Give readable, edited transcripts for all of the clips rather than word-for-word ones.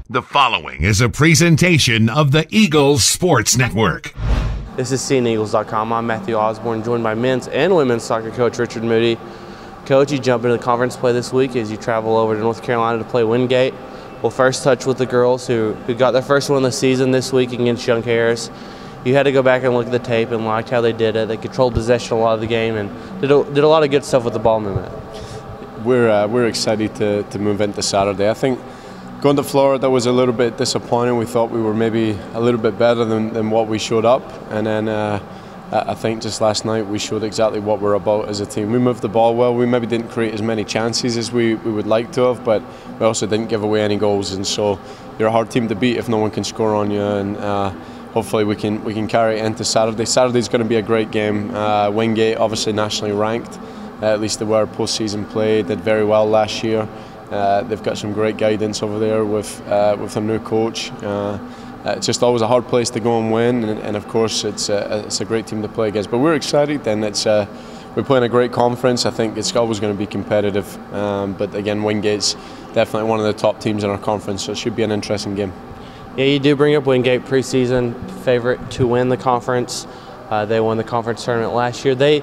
The following is a presentation of the Eagles Sports Network. This is SeeingEagles.com. I'm Matthew Osborne, joined by men's and women's soccer coach Richard Moodie. Coach, you jump into the conference play this week as you travel over to North Carolina to play Wingate. We'll first touch with the girls who got their first win of the season this week against Young Harris. You had to go back and look at the tape and liked how they did it. They controlled possession a lot of the game and did a lot of good stuff with the ball movement. We're excited to move into Saturday. I think going to Florida was a little bit disappointing. We thought we were maybe a little bit better than what we showed up, and then I think just last night we showed exactly what we're about as a team. We moved the ball well. We maybe didn't create as many chances as we would like to have, but we also didn't give away any goals, and so you're a hard team to beat if no one can score on you, and hopefully we can carry it into Saturday. Saturday's going to be a great game. Wingate, obviously nationally ranked, at least they were post-season play, did very well last year. They've got some great guidance over there with their new coach. It's just always a hard place to go and win, and of course it's a great team to play against. But we're excited, and we're playing a great conference. I think it's always going to be competitive. But again, Wingate's definitely one of the top teams in our conference, so it should be an interesting game. Yeah, you do bring up Wingate, preseason favorite to win the conference. They won the conference tournament last year. They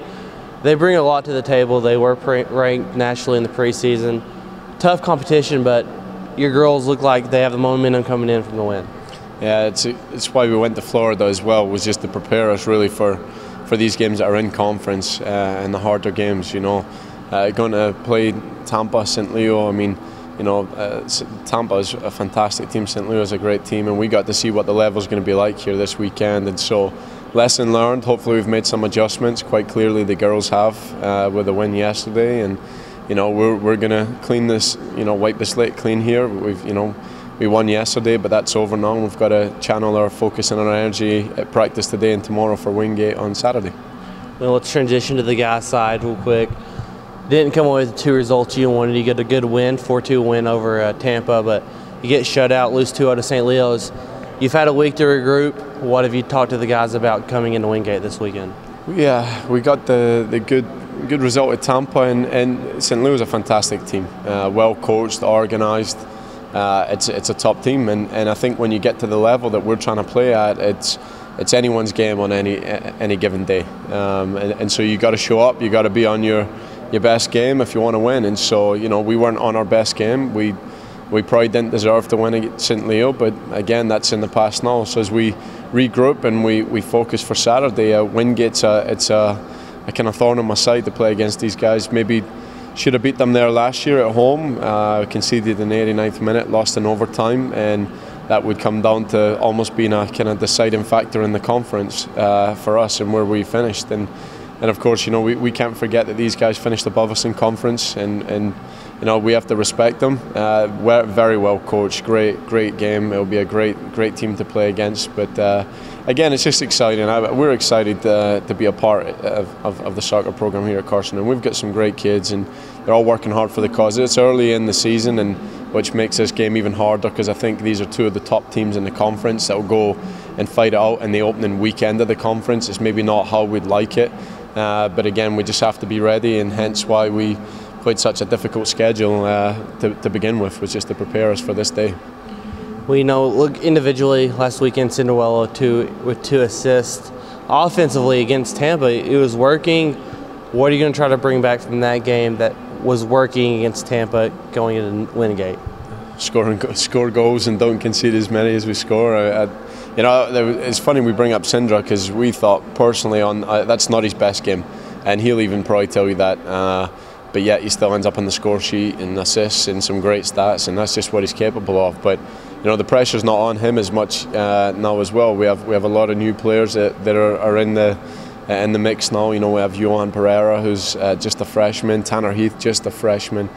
bring a lot to the table. They were ranked nationally in the preseason. Tough competition, but your girls look like they have the momentum coming in from the win. Yeah, it's why we went to Florida as well, was just to prepare us really for these games that are in conference and the harder games. You know, going to play Tampa, St. Leo. I mean, you know, Tampa is a fantastic team. St. Leo is a great team, and we got to see what the level is going to be like here this weekend. And so, lesson learned. Hopefully, we've made some adjustments. Quite clearly, the girls have with the win yesterday, and you know, we're going to clean this, you know, wipe the slate clean here. We won yesterday, but that's over now. We've got to channel our focus and our energy at practice today and tomorrow for Wingate on Saturday. Well, let's transition to the guys' side real quick. Didn't come away with the two results you wanted. You get a good win, 4-2 win over Tampa, but you get shut out, lose 2 out of St. Leo's. You've had a week to regroup. What have you talked to the guys about coming into Wingate this weekend? Yeah, we got the good result at Tampa, and St. Louis is a fantastic team, well coached, organised. It's a top team, and I think when you get to the level that we're trying to play at, it's anyone's game on any given day, and so you got to show up, you got to be on your best game if you want to win. And so, you know, we weren't on our best game. We probably didn't deserve to win against St. Leo, but again, that's in the past now. So as we regroup and we focus for Saturday, Wingate's it's a kind of thorn on my side to play against these guys. Maybe should have beat them there last year at home. Conceded in the 89th minute, lost in overtime, and that would come down to almost being a kind of deciding factor in the conference for us and where we finished. And of course, you know, we can't forget that these guys finished above us in conference, and you know, we have to respect them. We're very well coached, great game. It'll be a great team to play against. But again, it's just exciting. We're excited to be a part of the soccer program here at Carson, and we've got some great kids, and they're all working hard for the cause. It's early in the season, and which makes this game even harder, because I think these are 2 of the top teams in the conference that will go and fight it out in the opening weekend of the conference. It's maybe not how we'd like it, but again, we just have to be ready, and hence why we played such a difficult schedule to begin with, was just to prepare us for this day. We know, look, individually, last weekend, Cinderella with 2 assists. Offensively against Tampa, it was working. What are you going to try to bring back from that game that was working against Tampa going into Wingate? Score goals and don't concede as many as we score. You know, it's funny we bring up Sindra, because we thought personally that's not his best game, and he'll even probably tell you that. But yet he still ends up on the score sheet and assists and some great stats, and that's just what he's capable of. But you know, the pressure's not on him as much now as well. We have a lot of new players that are in the mix now. You know, we have Johan Pereira, who's just a freshman, Tanner Heath, just a freshman.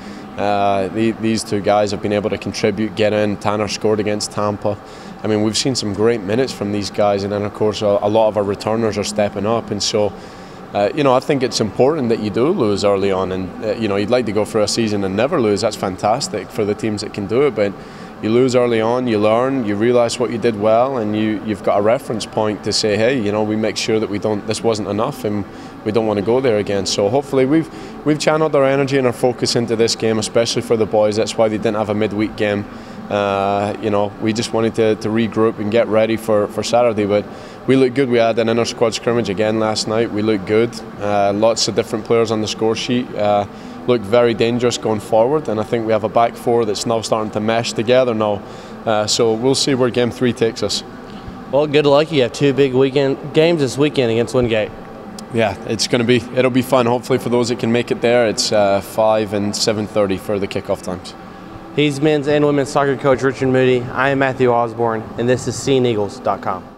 These 2 guys have been able to contribute, get in. Tanner scored against Tampa. I mean, we've seen some great minutes from these guys, and then of course a lot of our returners are stepping up, and so. You know, I think it's important that you do lose early on, and you know, you'd like to go for a season and never lose. That's fantastic for the teams that can do it, but you lose early on, you learn, you realise what you did well, and you've got a reference point to say, hey, you know, we make sure that this wasn't enough, and we don't want to go there again. So hopefully we've channeled our energy and our focus into this game, especially for the boys. That's why they didn't have a midweek game. You know, we just wanted to regroup and get ready for Saturday. But we looked good. We had an inter-squad scrimmage again last night. We looked good. Lots of different players on the score sheet. Looked very dangerous going forward, and I think we have a back four that's now starting to mesh together now. So we'll see where Game 3 takes us. Well, good luck. You have 2 big weekend games this weekend against Wingate. Yeah, it'll be fun. Hopefully for those that can make it there, it's 5 and 7:30 for the kickoff times. He's men's and women's soccer coach Richard Moodie. I am Matthew Osborne, and this is SeeingEagles.com.